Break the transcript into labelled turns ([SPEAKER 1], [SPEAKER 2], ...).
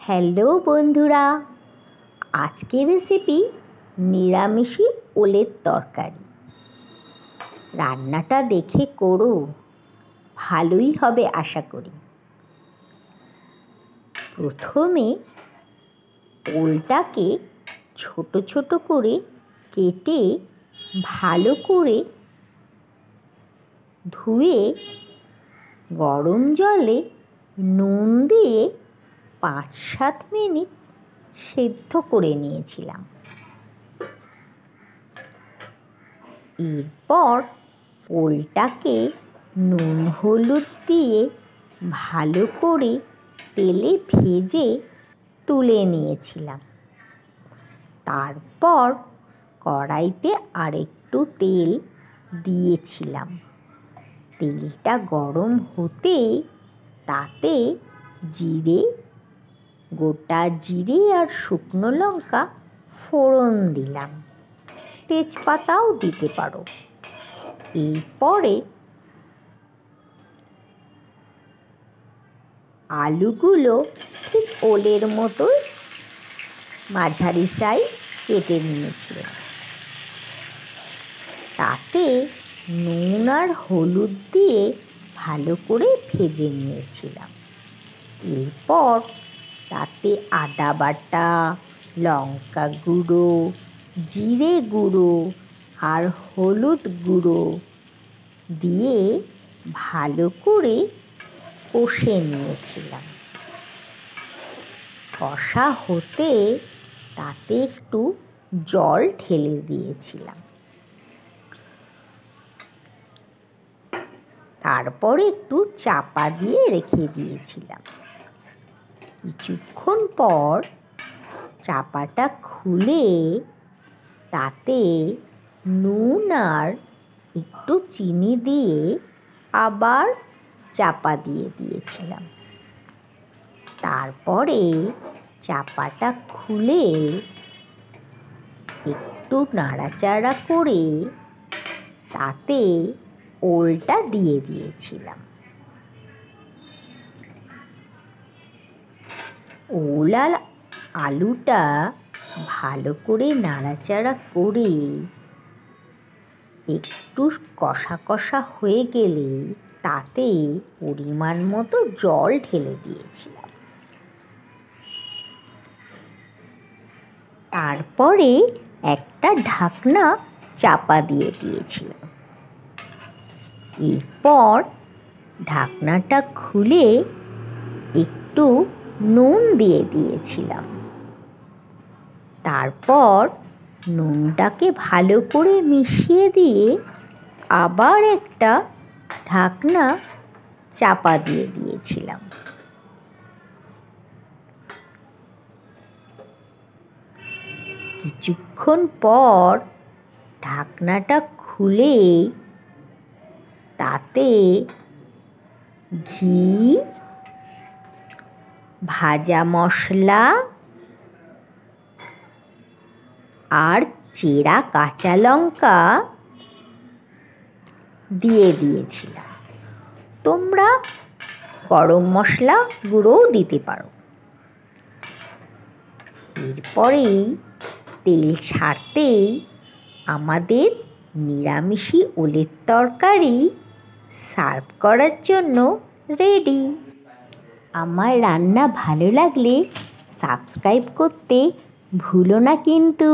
[SPEAKER 1] Hello বন্ধুরা, আজকের recipe নিরামিষি ওলের তরকারি। রান্নাটা দেখে করো, ভালোই হবে আশা করি। প্রথমে ওলটাকে ছোট ছোট করে কেটে ভালো করে ধুয়ে গরম জলে নুন দিয়ে 5-7 মিনিট সেদ্ধ করে নিয়েছিলাম। এরপর ওলটাকে নুন হলুদ দিয়ে ভালো করে তেলে ভেজে তুলে নিয়েছিলাম। তারপর কড়াইতে আরেকটু তেল দিয়েছিলাম। তেলটা গরম হতে তাতে জিরে, গোটা জিরে আর শুকনো লঙ্কা ফোড়ন দিলাম, তেজপাতাও দিতে পারো। এরপরে আলুগুলো ঠিক ওলের মতোই মাঝারি সাইজ কেটে নিয়েছিলাম। তাতে নুন আর হলুদ দিয়ে ভালো করে ভেজে নিয়েছিলাম। এরপর তাতে আদা বাটা, লঙ্কা গুঁড়ো, জিরে গুঁড়ো আর হলুদ গুঁড়ো দিয়ে ভালো করে কষে নিয়েছিলাম। কষা হতে তাতে একটু জল ঢেলে দিয়েছিলাম। তারপরে একটু চাপা দিয়ে রেখে দিয়েছিলাম। কিছুক্ষণ পর চাপাটা খুলে তাতে নুন আর একটু চিনি দিয়ে আবার চাপা দিয়ে দিয়েছিলাম। তারপরে চাপাটা খুলে একটু নাড়াচাড়া করে তাতে ওলটা দিয়ে দিয়েছিলাম। ওল আর আলুটা ভালো করে নাড়াচাড়া করে একটু কষা কষা হয়ে গেলে তাতে পরিমাণ মতো জল ঢেলে দিয়েছিলাম। তারপরে একটা ঢাকনা চাপা দিয়ে দিয়েছিলাম। এরপর ঢাকনাটা খুলে একটু নুন দিয়ে দিয়েছিলাম। তারপর নুনটাকে ভালো করে মিশিয়ে দিয়ে আবার একটা ঢাকনা চাপা দিয়ে দিয়েছিলাম। কিছুক্ষণ পর ঢাকনাটা খুলে তাতে ঘি, ভাজা মশলা আর চেরা কাঁচা লঙ্কা দিয়ে দিয়েছিলাম। তোমরা গরম মশলা গুঁড়োও দিতে পারো। এরপরেই তেল ছাড়তেই আমাদের নিরামিষি ওলের তরকারি সার্ভ করার জন্য রেডি। আমার রান্না ভালো লাগলে সাবস্ক্রাইব করতে ভুলো না কিন্তু।